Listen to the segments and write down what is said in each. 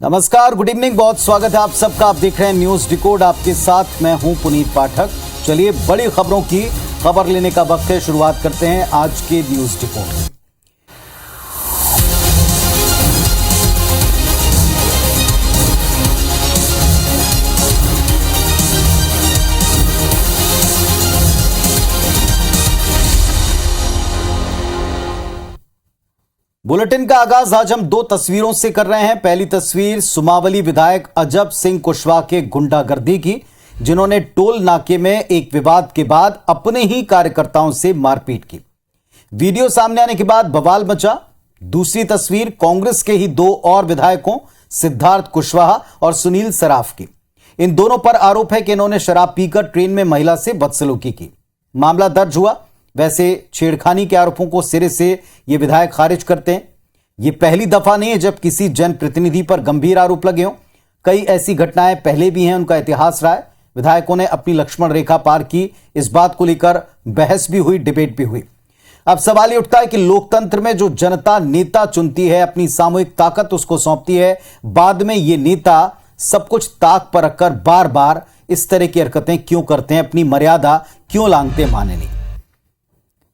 नमस्कार, good evening, बहुत स्वागत है आप सबका। आप देख रहे हैं न्यूज डिकोड, आपके साथ मैं हूं पुनीत पाठक। चलिए बड़ी खबरों की खबर लेने का वक्त है। शुरुआत करते हैं आज के न्यूज डिकोड। बुलेटिन का आगाज आज हम दो तस्वीरों से कर रहे हैं। पहली तस्वीर सुमावली विधायक अजब सिंह कुशवाहा के गुंडागर्दी की, जिन्होंने टोल नाके में एक विवाद के बाद अपने ही कार्यकर्ताओं से मारपीट की। वीडियो सामने आने के बाद बवाल मचा। दूसरी तस्वीर कांग्रेस के ही दो और विधायकों सिद्धार्थ कुशवाहा और सुनील सराफ की। इन दोनों पर आरोप है कि इन्होंने शराब पीकर ट्रेन में महिला से बदसलूकी की। मामला दर्ज हुआ। वैसे छेड़खानी के आरोपों को सिरे से ये विधायक खारिज करते हैं। ये पहली दफा नहीं है जब किसी जनप्रतिनिधि पर गंभीर आरोप लगे हों। कई ऐसी घटनाएं पहले भी हैं, उनका इतिहास रहा है। विधायकों ने अपनी लक्ष्मण रेखा पार की। इस बात को लेकर बहस भी हुई, डिबेट भी हुई। अब सवाल ये उठता है कि लोकतंत्र में जो जनता नेता चुनती है, अपनी सामूहिक ताकत उसको सौंपती है, बाद में ये नेता सब कुछ ताक पर रखकर बार बार इस तरह की हरकतें क्यों करते हैं, अपनी मर्यादा क्यों लांघते हैं माननीय।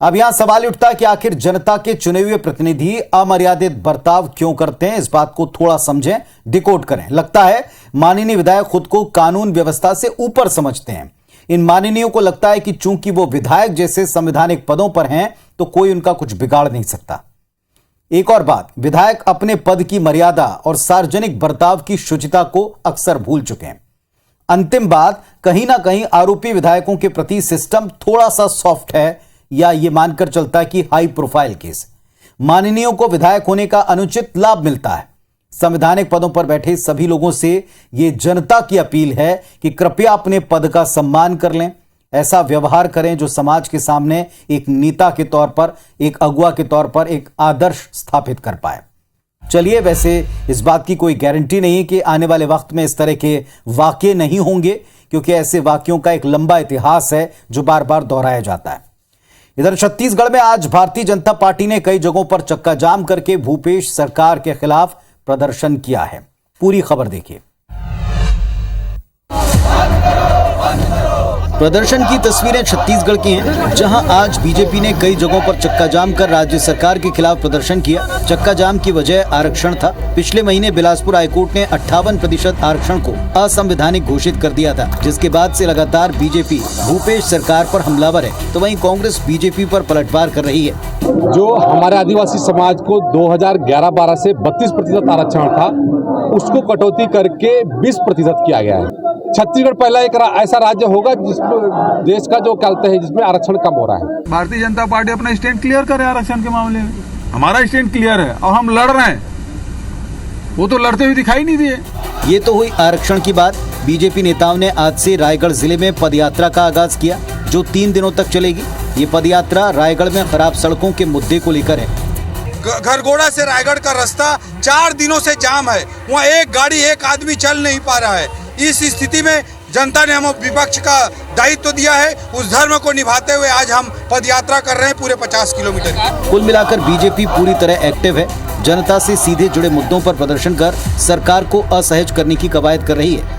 अब यहां सवाल उठता है कि आखिर जनता के चुने हुए प्रतिनिधि अमर्यादित बर्ताव क्यों करते हैं। इस बात को थोड़ा समझें, डिकोड करें। लगता है माननीय विधायक खुद को कानून व्यवस्था से ऊपर समझते हैं। इन माननीयों को लगता है कि चूंकि वो विधायक जैसे संवैधानिक पदों पर हैं तो कोई उनका कुछ बिगाड़ नहीं सकता। एक और बात, विधायक अपने पद की मर्यादा और सार्वजनिक बर्ताव की शुचिता को अक्सर भूल चुके हैं। अंतिम बात, कहीं ना कहीं आरोपी विधायकों के प्रति सिस्टम थोड़ा सा सॉफ्ट है, या ये मानकर चलता है कि हाई प्रोफाइल केस। माननीयों को विधायक होने का अनुचित लाभ मिलता है। संवैधानिक पदों पर बैठे सभी लोगों से यह जनता की अपील है कि कृपया अपने पद का सम्मान कर लें, ऐसा व्यवहार करें जो समाज के सामने एक नेता के तौर पर, एक अगुवा के तौर पर एक आदर्श स्थापित कर पाए। चलिए, वैसे इस बात की कोई गारंटी नहीं है कि आने वाले वक्त में इस तरह के वाकये नहीं होंगे, क्योंकि ऐसे वाकयों का एक लंबा इतिहास है जो बार बार दोहराया जाता है। इधर छत्तीसगढ़ में आज भारतीय जनता पार्टी ने कई जगहों पर चक्का जाम करके भूपेश सरकार के खिलाफ प्रदर्शन किया है। पूरी खबर देखिए। प्रदर्शन की तस्वीरें छत्तीसगढ़ की हैं, जहां आज बीजेपी ने कई जगहों पर चक्का जाम कर राज्य सरकार के खिलाफ प्रदर्शन किया। चक्का जाम की वजह आरक्षण था। पिछले महीने बिलासपुर हाईकोर्ट ने 58% आरक्षण को असंवैधानिक घोषित कर दिया था, जिसके बाद से लगातार बीजेपी भूपेश सरकार पर हमलावर है, तो वहीं कांग्रेस बीजेपी पर पलटवार कर रही है। जो हमारे आदिवासी समाज को 2011-12 से 32% आरक्षण था, उसको कटौती करके 20% किया गया है। छत्तीसगढ़ पहला एक ऐसा राज्य होगा जिसमें देश का जो कहते हैं जिसमें आरक्षण कम हो रहा है। भारतीय जनता पार्टी अपना स्टैंड क्लियर करे आरक्षण के मामले में। हमारा स्टैंड क्लियर है और हम लड़ रहे हैं, वो तो लड़ते हुए दिखाई नहीं दिए। ये तो हुई आरक्षण की बात। बीजेपी नेताओं ने आज से रायगढ़ जिले में पदयात्रा का आगाज किया, जो 3 दिनों तक चलेगी। ये पदयात्रा रायगढ़ में खराब सड़कों के मुद्दे को लेकर है। घरघोड़ा से रायगढ़ का रास्ता 4 दिनों से जाम है, वहाँ एक गाड़ी एक आदमी चल नहीं पा रहा है। इस स्थिति में जनता ने हमें विपक्ष का दायित्व दिया है, उस धर्म को निभाते हुए आज हम पदयात्रा कर रहे हैं पूरे 50 किलोमीटर की। कुल मिलाकर बीजेपी पूरी तरह एक्टिव है। जनता से सीधे जुड़े मुद्दों पर प्रदर्शन कर सरकार को असहज करने की कवायद कर रही है।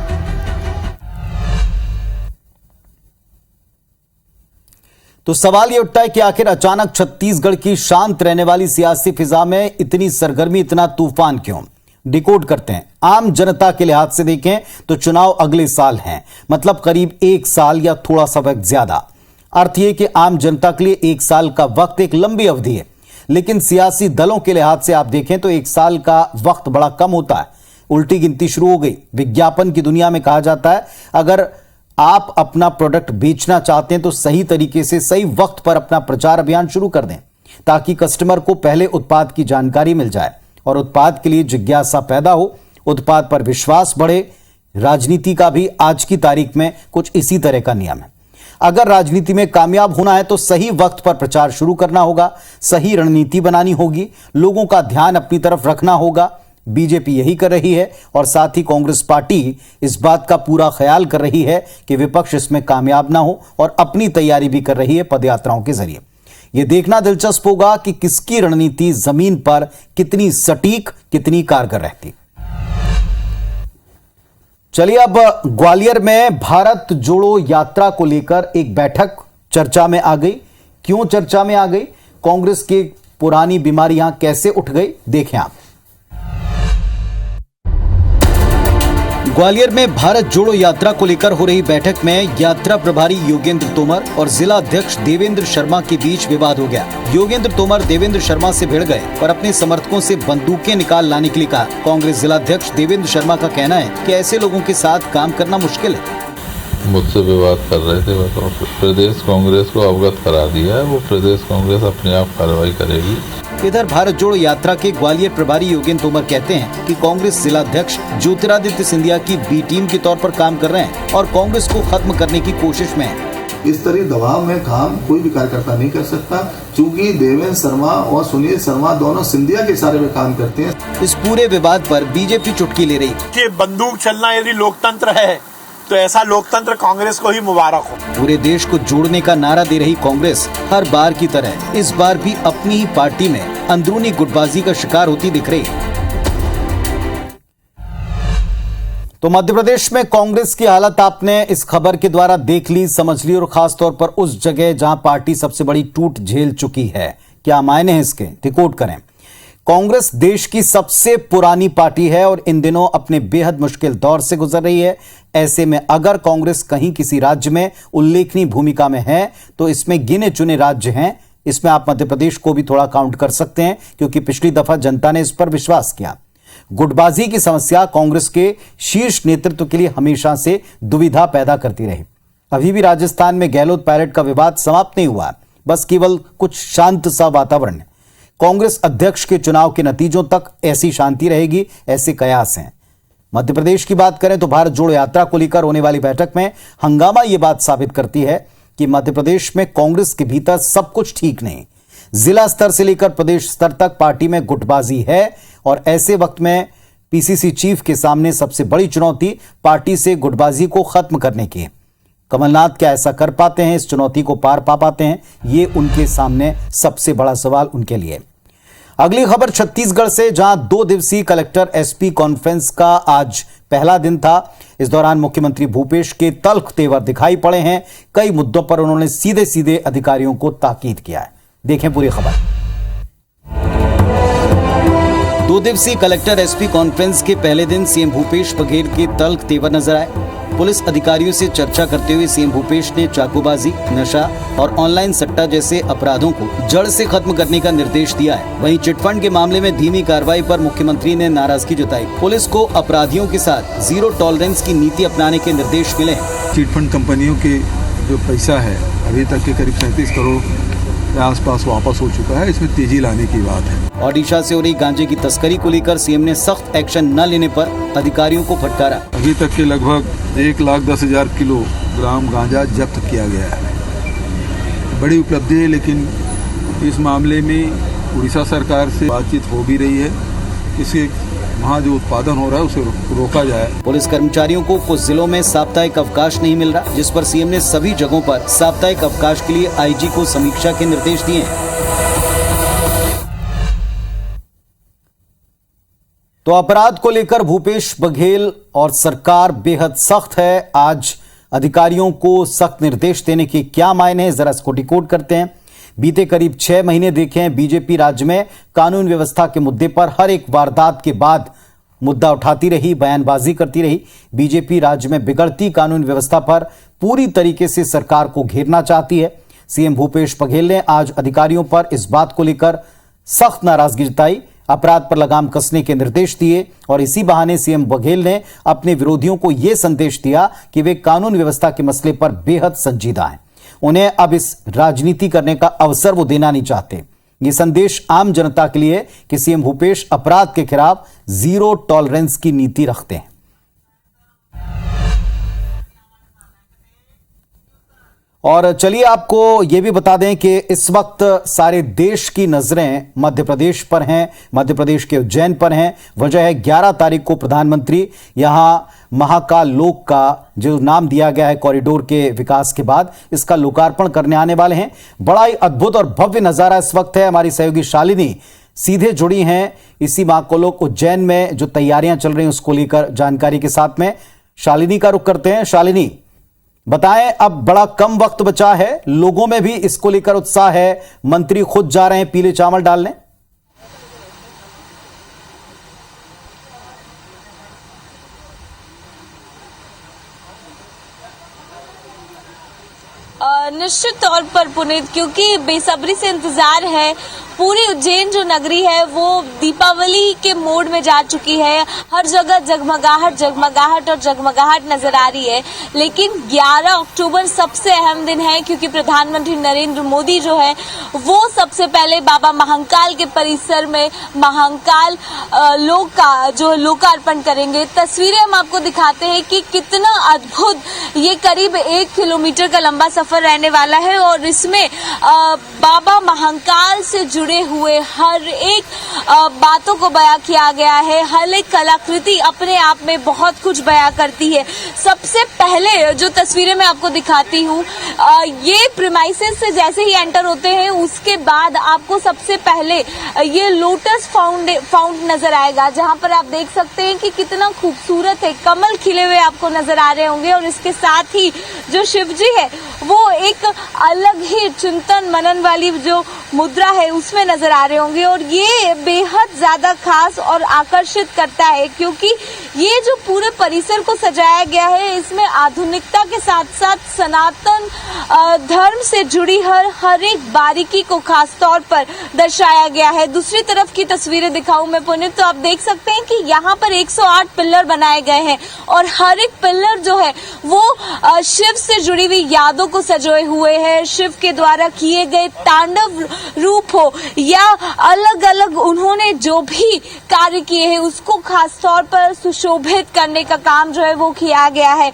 तो सवाल ये उठता है कि आखिर अचानक छत्तीसगढ़ की शांत रहने वाली सियासी फिजा में इतनी सरगर्मी, इतना तूफान क्यों? डिकोड करते हैं। आम जनता के लिहाज से देखें तो चुनाव अगले साल हैं, मतलब करीब 1 साल या थोड़ा सा वक्त ज्यादा। अर्थ यह कि आम जनता के लिए 1 साल का वक्त एक लंबी अवधि है, लेकिन सियासी दलों के लिहाज से आप देखें तो 1 साल का वक्त बड़ा कम होता है। उल्टी गिनती शुरू हो गई। विज्ञापन की दुनिया में कहा जाता है, अगर आप अपना प्रोडक्ट बेचना चाहते हैं तो सही तरीके से सही वक्त पर अपना प्रचार अभियान शुरू कर दें, ताकि कस्टमर को पहले उत्पाद की जानकारी मिल जाए और उत्पाद के लिए जिज्ञासा पैदा हो, उत्पाद पर विश्वास बढ़े। राजनीति का भी आज की तारीख में कुछ इसी तरह का नियम है। अगर राजनीति में कामयाब होना है तो सही वक्त पर प्रचार शुरू करना होगा, सही रणनीति बनानी होगी, लोगों का ध्यान अपनी तरफ रखना होगा। बीजेपी यही कर रही है और साथ ही कांग्रेस पार्टी इस बात का पूरा ख्याल कर रही है कि विपक्ष इसमें कामयाब ना हो और अपनी तैयारी भी कर रही है पदयात्राओं के जरिए। यह देखना दिलचस्प होगा कि किसकी रणनीति जमीन पर कितनी सटीक, कितनी कारगर रहती। चलिए अब ग्वालियर में भारत जोड़ो यात्रा को लेकर एक बैठक चर्चा में आ गई। क्यों चर्चा में आ गई, कांग्रेस की पुरानी बीमारी यहां कैसे उठ गई, देखें आप। ग्वालियर में भारत जोड़ो यात्रा को लेकर हो रही बैठक में यात्रा प्रभारी योगेंद्र तोमर और जिला अध्यक्ष देवेंद्र शर्मा के बीच विवाद हो गया। योगेंद्र तोमर देवेंद्र शर्मा से भिड़ गए और अपने समर्थकों से बंदूकें निकाल लाने के लिए कहा। कांग्रेस जिला अध्यक्ष देवेंद्र शर्मा का कहना है कि ऐसे लोगों के साथ काम करना मुश्किल है। मुझसे विवाद कर रहे थे, मैं प्रदेश कांग्रेस को अवगत करा दिया है, वो प्रदेश कांग्रेस अपने आप कार्रवाई करेगी। इधर भारत जोड़ो यात्रा के ग्वालियर प्रभारी योगेंद्र तोमर कहते हैं कि कांग्रेस जिला अध्यक्ष ज्योतिरादित्य सिंधिया की बी टीम के तौर पर काम कर रहे हैं और कांग्रेस को खत्म करने की कोशिश में है। इस तरह दबाव में काम कोई भी कार्यकर्ता नहीं कर सकता, क्योंकि देवेंद्र शर्मा और सुनील शर्मा दोनों सिंधिया के इशारे में काम करते हैं। इस पूरे विवाद पर बीजेपी चुटकी ले रही कि बंदूक चलना यदि लोकतंत्र है तो ऐसा लोकतंत्र कांग्रेस को ही मुबारक हो। पूरे देश को जोड़ने का नारा दे रही कांग्रेस हर बार की तरह इस बार भी अपनी ही पार्टी में अंदरूनी गुटबाजी का शिकार होती दिख रही है। तो मध्य प्रदेश में कांग्रेस की हालत आपने इस खबर के द्वारा देख ली, समझ ली, और खासतौर पर उस जगह जहां पार्टी सबसे बड़ी टूट झेल चुकी है। क्या मायने हैं इसके, रिकॉर्ड करें। कांग्रेस देश की सबसे पुरानी पार्टी है और इन दिनों अपने बेहद मुश्किल दौर से गुजर रही है। ऐसे में अगर कांग्रेस कहीं किसी राज्य में उल्लेखनीय भूमिका में है तो इसमें गिने चुने राज्य हैं। इसमें आप मध्य प्रदेश को भी थोड़ा काउंट कर सकते हैं, क्योंकि पिछली दफा जनता ने इस पर विश्वास किया। गुटबाजी की समस्या कांग्रेस के शीर्ष नेतृत्व के लिए हमेशा से दुविधा पैदा करती रही। अभी भी राजस्थान में गहलोत पायलट का विवाद समाप्त नहीं हुआ, बस केवल कुछ शांत सा वातावरण है। कांग्रेस अध्यक्ष के चुनाव के नतीजों तक ऐसी शांति रहेगी, ऐसे कयास हैं। मध्य प्रदेश की बात करें तो भारत जोड़ो यात्रा को लेकर होने वाली बैठक में हंगामा यह बात साबित करती है कि मध्य प्रदेश में कांग्रेस के भीतर सब कुछ ठीक नहीं। जिला स्तर से लेकर प्रदेश स्तर तक पार्टी में गुटबाजी है और ऐसे वक्त में पीसीसी चीफ के सामने सबसे बड़ी चुनौती पार्टी से गुटबाजी को खत्म करने की है। कमलनाथ क्या ऐसा कर पाते हैं, इस चुनौती को पार पा पाते हैं, ये उनके सामने सबसे बड़ा सवाल उनके लिए। अगली खबर छत्तीसगढ़ से, जहां 2 दिवसीय कलेक्टर एसपी कॉन्फ्रेंस का आज पहला दिन था। इस दौरान मुख्यमंत्री भूपेश के तल्ख तेवर दिखाई पड़े हैं। कई मुद्दों पर उन्होंने सीधे सीधे अधिकारियों को ताकीद किया है। देखें पूरी खबर। 2 दिवसीय कलेक्टर एसपी कॉन्फ्रेंस के पहले दिन सीएम भूपेश बघेल के तल्ख तेवर नजर आए। पुलिस अधिकारियों से चर्चा करते हुए सीएम भूपेश ने चाकूबाजी, नशा और ऑनलाइन सट्टा जैसे अपराधों को जड़ से खत्म करने का निर्देश दिया है। वहीं चिटफंड के मामले में धीमी कार्रवाई पर मुख्यमंत्री ने नाराजगी जताई। पुलिस को अपराधियों के साथ जीरो टॉलरेंस की नीति अपनाने के निर्देश मिले हैं। चिटफंड कंपनियों के जो पैसा है अभी तक के करीब 37 करोड़ के आसपास वापस हो चुका है, इसमें तेजी लाने की बात है। ओडिशा से हो रही गांजे की तस्करी को लेकर सीएम ने सख्त एक्शन न लेने पर अधिकारियों को फटकारा। अभी तक के लगभग 1,10,000 किलोग्राम गांजा जब्त किया गया है। बड़ी उपलब्धि है, लेकिन इस मामले में उड़ीसा सरकार से बातचीत हो भी रही है, इसके वहाँ जो उत्पादन हो रहा है उसे रोका जाए। पुलिस कर्मचारियों को कुछ जिलों में साप्ताहिक अवकाश नहीं मिल रहा, जिस पर सीएम ने सभी जगहों पर साप्ताहिक अवकाश के लिए आईजी को समीक्षा के निर्देश दिए हैं। तो अपराध को लेकर भूपेश बघेल और सरकार बेहद सख्त है। आज अधिकारियों को सख्त निर्देश देने के क्या मायने हैं, जरा इसको डिकोड करते हैं। बीते करीब 6 महीने देखे हैं बीजेपी राज्य में कानून व्यवस्था के मुद्दे पर हर एक वारदात के बाद मुद्दा उठाती रही, बयानबाजी करती रही। बीजेपी राज्य में बिगड़ती कानून व्यवस्था पर पूरी तरीके से सरकार को घेरना चाहती है। सीएम भूपेश बघेल ने आज अधिकारियों पर इस बात को लेकर सख्त नाराजगी जताई, अपराध पर लगाम कसने के निर्देश दिए और इसी बहाने सीएम बघेल ने अपने विरोधियों को यह संदेश दिया कि वे कानून व्यवस्था के मसले पर बेहद संजीदा हैं। उन्हें अब इस राजनीति करने का अवसर वो देना नहीं चाहते। ये संदेश आम जनता के लिए कि सीएम भूपेश अपराध के खिलाफ जीरो टॉलरेंस की नीति रखते हैं। और चलिए आपको यह भी बता दें कि इस वक्त सारे देश की नजरें मध्य प्रदेश पर हैं, मध्य प्रदेश के उज्जैन पर हैं। वजह है 11 तारीख को प्रधानमंत्री यहां महाकाल लोक का जो नाम दिया गया है कॉरिडोर के विकास के बाद, इसका लोकार्पण करने आने वाले हैं। बड़ा ही अद्भुत और भव्य नजारा इस वक्त है। हमारी सहयोगी शालिनी सीधे जुड़ी हैं इसी महाकाल लोक उज्जैन में जो तैयारियां चल रही हैं उसको लेकर जानकारी के साथ में। शालिनी का रुख करते हैं। शालिनी, बताएं, अब बड़ा कम वक्त बचा है, लोगों में भी इसको लेकर उत्साह है, मंत्री खुद जा रहे हैं पीले चावल डालने। निश्चित तौर पर पुनीत, क्योंकि बेसब्री से इंतजार है। पूरी उज्जैन जो नगरी है वो दीपावली के मोड में जा चुकी है। हर जगह जगमगाहट जगमगाहट और जगमगाहट नजर आ रही है। लेकिन 11 अक्टूबर सबसे अहम दिन है, क्योंकि प्रधानमंत्री नरेंद्र मोदी जो है वो सबसे पहले बाबा महाकाल के परिसर में महाकाल लोक का जो लोकार्पण करेंगे। तस्वीरें हम आपको दिखाते हैं कि कितना अद्भुत, ये करीब 1 किलोमीटर का लंबा सफर रहने वाला है और इसमें बाबा महाकाल से जुड़े हुए हर एक बातों को बयां किया गया है। हर एक कलाकृति अपने आप में बहुत कुछ बयां करती है। सबसे पहले जो तस्वीरें मैं आपको दिखाती हूँ, ये प्रीमाइसेस से जैसे ही एंटर होते हैं उसके बाद आपको सबसे पहले ये लोटस फाउंड नजर आएगा, जहां पर आप देख सकते हैं कि कितना खूबसूरत है। कमल खिले हुए आपको नजर आ रहे होंगे और इसके साथ ही जो शिव जी है वो एक अलग ही चिंतन मनन वाली जो मुद्रा है उसमें नजर आ रहे होंगे। और ये बेहद ज्यादा खास और आकर्षित करता है, क्योंकि ये जो पूरे परिसर को सजाया गया है इसमें आधुनिकता के साथ साथ सनातन धर्म से जुड़ी हर एक बारीकी को खास तौर पर दर्शाया गया है। दूसरी तरफ की तस्वीरें दिखाऊं मैं पुनीत, तो आप देख सकते हैं कि यहाँ पर 108 पिल्लर बनाए गए हैं और हर एक पिल्लर जो है वो शिव से जुड़ी हुई यादों को सजोए हुए हैं। शिव के द्वारा किए गए तांडव रूप हो या अलग अलग उन्होंने जो भी कार्य किए हैं उसको खास तौर पर सुशोभित करने का काम जो है वो किया गया है।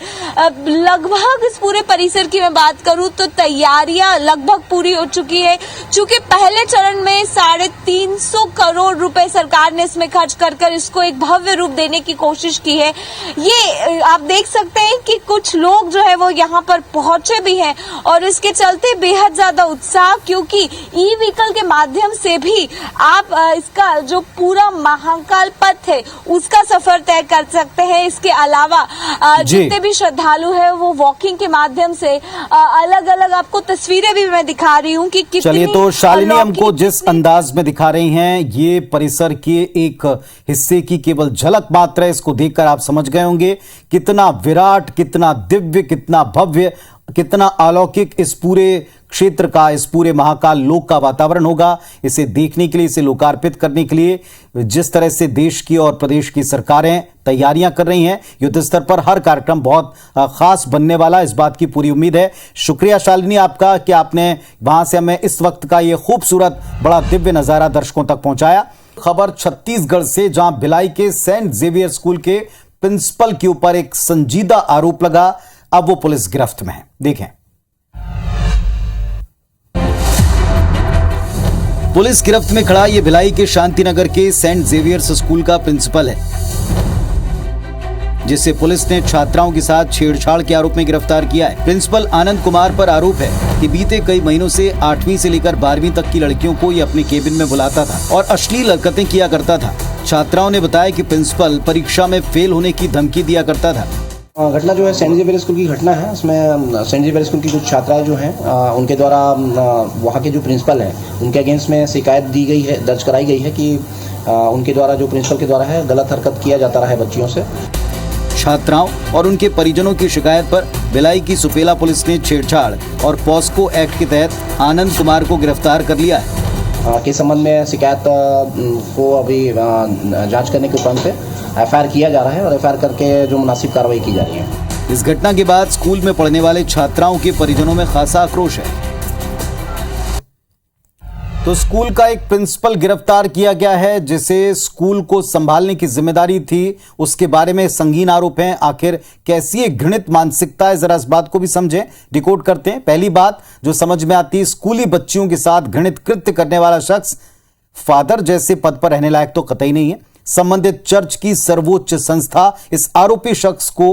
लगभग इस पूरे परिसर की मैं बात करूं तो तैयारियां लगभग पूरी हो चुकी है। चूंकि पहले चरण में 350 करोड़ रुपए सरकार ने इसमें खर्च कर इसको एक भव्य रूप देने की कोशिश की है। ये आप देख सकते हैं कि कुछ लोग जो है वो यहाँ पर पहुंचे भी हैं और इसके चलते बेहद ज्यादा उत्साह, क्योंकि ई व्हीकल के माध्यम से भी आप इसका जो पूरा महाकाल पथ है उसका सफर तय कर सकते हैं। इसके अलावा जितने भी श्रद्धालु हैं वो वॉकिंग के माध्यम से अलग अलग आपको तस्वीरें भी मैं दिखा रही हूँ कि कितनी। चलिए, तो शालिनी हमको जिस अंदाज में दिखा रही हैं ये परिसर के एक हिस्से की केवल झलक मात्र है। इसको देखकर आप समझ गए होंगे कितना विराट, कितना दिव्य, कितना भव्य, कितना अलौकिक इस पूरे क्षेत्र का, इस पूरे महाकाल लोक का वातावरण होगा। इसे देखने के लिए, इसे लोकार्पित करने के लिए जिस तरह से देश की और प्रदेश की सरकारें तैयारियां कर रही हैं, युद्ध स्तर पर हर कार्यक्रम बहुत खास बनने वाला, इस बात की पूरी उम्मीद है। शुक्रिया शालिनी आपका कि आपने वहां से हमें इस वक्त का ये खूबसूरत बड़ा दिव्य नजारा दर्शकों तक पहुंचाया। खबर छत्तीसगढ़ से, जहां भिलाई के सेंट जेवियर स्कूल के प्रिंसिपल के ऊपर एक संजीदा आरोप लगा। अब वो पुलिस गिरफ्त में है, देखें। पुलिस गिरफ्त में खड़ा ये भिलाई के शांतिनगर के सेंट जेवियर्स स्कूल का प्रिंसिपल है, जिसे पुलिस ने छात्राओं के साथ छेड़छाड़ के आरोप में गिरफ्तार किया है। प्रिंसिपल आनंद कुमार पर आरोप है कि बीते कई महीनों से 8वीं से लेकर 12वीं तक की लड़कियों को ये अपने केबिन में बुलाता था और अश्लील हरकतें किया करता था। छात्राओं ने बताया कि प्रिंसिपल परीक्षा में फेल होने की धमकी दिया करता था। घटना जो है सेंट जेवियर स्कूल की घटना है। उसमें सेंट जेवियर स्कूल की कुछ छात्राएं जो हैं उनके द्वारा वहाँ के जो प्रिंसिपल हैं उनके अगेंस्ट में शिकायत दी गई है, दर्ज कराई गई है कि उनके द्वारा, जो प्रिंसिपल के द्वारा है, गलत हरकत किया जाता रहा है बच्चियों से। छात्राओं और उनके परिजनों की शिकायत पर भिलाई की सुपेला पुलिस ने छेड़छाड़ और पॉस्को एक्ट के तहत आनंद कुमार को गिरफ्तार कर लिया है। के संबंध में शिकायत को अभी जांच करने के उपरांत से एफआईआर किया जा रहा है और एफआईआर करके जो मुनासिब कार्रवाई की जा रही है। इस घटना के बाद स्कूल में पढ़ने वाले छात्राओं के परिजनों में खासा आक्रोश है। तो स्कूल का एक प्रिंसिपल गिरफ्तार किया गया है, जिसे स्कूल को संभालने की जिम्मेदारी थी। उसके बारे में संगीन आरोप हैं। आखिर कैसी एक घृणित मानसिकता है, जरा इस बात को भी समझें, डिकोड करते हैं। पहली बात जो समझ में आती है, स्कूली बच्चियों के साथ घृणित कृत्य करने वाला शख्स फादर जैसे पद पर रहने लायक तो कतई नहीं है। संबंधित चर्च की सर्वोच्च संस्था इस आरोपी शख्स को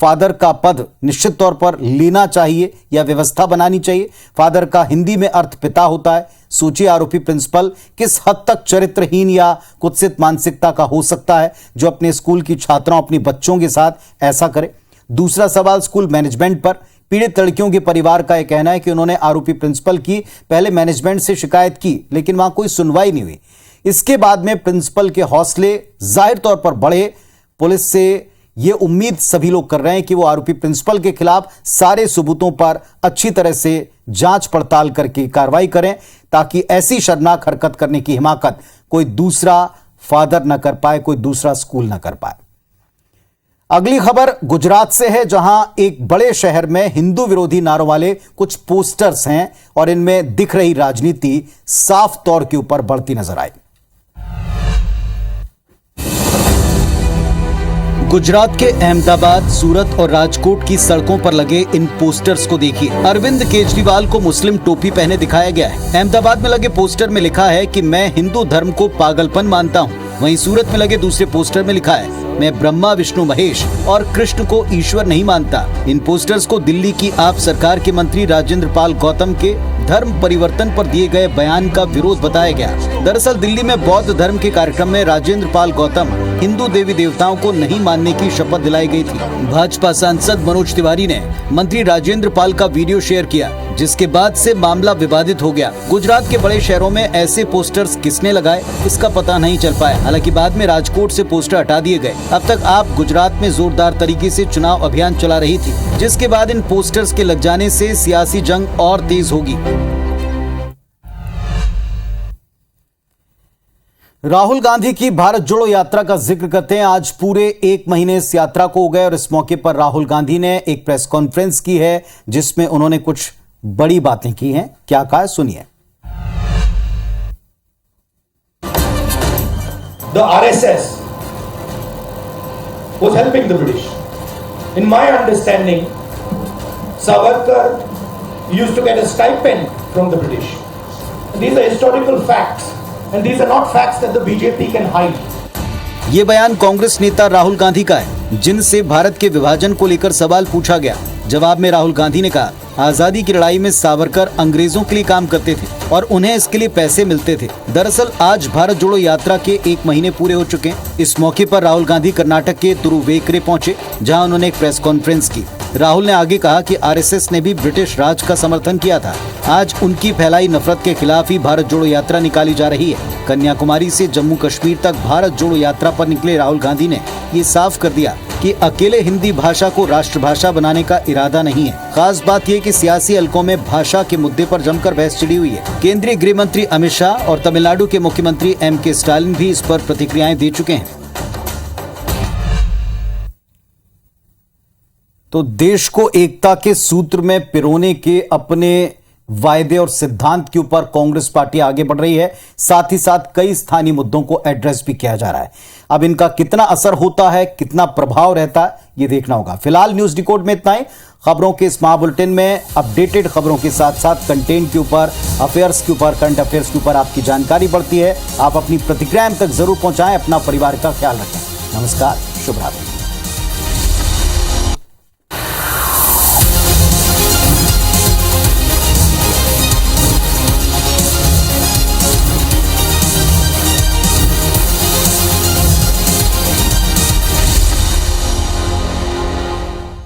फादर का पद निश्चित तौर पर लेना चाहिए या व्यवस्था बनानी चाहिए। फादर का हिंदी में अर्थ पिता होता है। सोचिए आरोपी प्रिंसिपल किस हद तक चरित्रहीन या कुत्सित मानसिकता का हो सकता है जो अपने स्कूल की छात्राओं, अपनी बच्चों के साथ ऐसा करे। दूसरा सवाल स्कूल मैनेजमेंट पर। पीड़ित लड़कियों के परिवार का यह कहना है कि उन्होंने आरोपी प्रिंसिपल की पहले मैनेजमेंट से शिकायत की, लेकिन वहां कोई सुनवाई नहीं हुई। इसके बाद में प्रिंसिपल के हौसले जाहिर तौर पर बढ़े। पुलिस से यह उम्मीद सभी लोग कर रहे हैं कि वो आरोपी प्रिंसिपल के खिलाफ सारे सबूतों पर अच्छी तरह से जांच पड़ताल करके कार्रवाई करें, ताकि ऐसी शर्मनाक हरकत करने की हिमाकत कोई दूसरा फादर न कर पाए, कोई दूसरा स्कूल न कर पाए। अगली खबर गुजरात से है, जहां एक बड़े शहर में हिंदू विरोधी नारों वाले कुछ पोस्टर्स हैं और इनमें दिख रही राजनीति साफ तौर के ऊपर बढ़ती नजर आई। गुजरात के अहमदाबाद, सूरत और राजकोट की सड़कों पर लगे इन पोस्टर्स को देखिए। अरविंद केजरीवाल को मुस्लिम टोपी पहने दिखाया गया है। अहमदाबाद में लगे पोस्टर में लिखा है कि मैं हिंदू धर्म को पागलपन मानता हूँ। वहीं सूरत में लगे दूसरे पोस्टर में लिखा है मैं ब्रह्मा, विष्णु, महेश और कृष्ण को ईश्वर नहीं मानता। इन पोस्टर्स को दिल्ली की आप सरकार के मंत्री राजेंद्र पाल गौतम के धर्म परिवर्तन पर दिए गए बयान का विरोध बताया गया। दरअसल दिल्ली में बौद्ध धर्म के कार्यक्रम में राजेंद्र पाल गौतम हिंदू देवी देवताओं को नहीं मानने की शपथ दिलाई गई थी। भाजपा सांसद मनोज तिवारी ने मंत्री राजेंद्र पाल का वीडियो शेयर किया, जिसके बाद से मामला विवादित हो गया। गुजरात के बड़े शहरों में ऐसे पोस्टर्स किसने लगाए, इसका पता नहीं चल पाया। हालांकि बाद में राजकोट से पोस्टर हटा दिए गए। अब तक आप गुजरात में जोरदार तरीके से चुनाव अभियान चला रही थी, जिसके बाद इन पोस्टर्स के लग जाने से सियासी जंग और तेज होगी। राहुल गांधी की भारत जोड़ो यात्रा का जिक्र करते हैं। आज पूरे 1 महीने इस यात्रा को हो गए और इस मौके पर राहुल गांधी ने एक प्रेस कॉन्फ्रेंस की है, जिसमें उन्होंने कुछ बड़ी बातें की हैं। क्या कहा, सुनिए। The RSS was helping the British. In my understanding, Savarkar used to get a stipend from the British. These are historical facts, and these are not facts that the BJP can hide. ये बयान कांग्रेस नेता राहुल गांधी का है, जिनसे भारत के विभाजन को लेकर सवाल पूछा गया। जवाब में राहुल गांधी ने कहा, आजादी की लड़ाई में सावरकर अंग्रेजों के लिए काम करते थे और उन्हें इसके लिए पैसे मिलते थे। दरअसल आज भारत जोड़ो यात्रा के 1 महीने पूरे हो चुके हैं। इस मौके पर राहुल गांधी कर्नाटक के तुरुवेकरे पहुंचे, जहां उन्होंने एक प्रेस कॉन्फ्रेंस की। राहुल ने आगे कहा कि आरएसएस ने भी ब्रिटिश राज का समर्थन किया था। आज उनकी फैलाई नफरत के खिलाफ ही भारत जोड़ो यात्रा निकाली जा रही है। कन्याकुमारी से जम्मू कश्मीर तक भारत जोड़ो यात्रा पर निकले राहुल गांधी ने ये साफ कर दिया कि अकेले हिंदी भाषा को राष्ट्रभाषा बनाने का इरादा नहीं है। खास बात यह कि सियासी हलकों में भाषा के मुद्दे पर जमकर बहस छिड़ी हुई है। केंद्रीय गृह मंत्री अमित शाह और तमिलनाडु के मुख्यमंत्री एम.के. स्टालिन भी इस पर प्रतिक्रियाएं दे चुके हैं। तो देश को एकता के सूत्र में पिरोने के अपने वायदे और सिद्धांत के ऊपर कांग्रेस पार्टी आगे बढ़ रही है। साथ ही साथ कई स्थानीय मुद्दों को एड्रेस भी किया जा रहा है। अब इनका कितना असर होता है, कितना प्रभाव रहता है, ये देखना होगा। फिलहाल न्यूज डिकोड में इतना ही। खबरों के इस महाबुलेटिन में अपडेटेड खबरों के साथ साथ कंटेंट के ऊपर, अफेयर्स के ऊपर, करंट अफेयर्स के ऊपर आपकी जानकारी बढ़ती है। आप अपनी प्रतिक्रियाएं तक जरूर पहुंचाएं। अपना परिवार का ख्याल रखें। नमस्कार, शुभ रात्रि।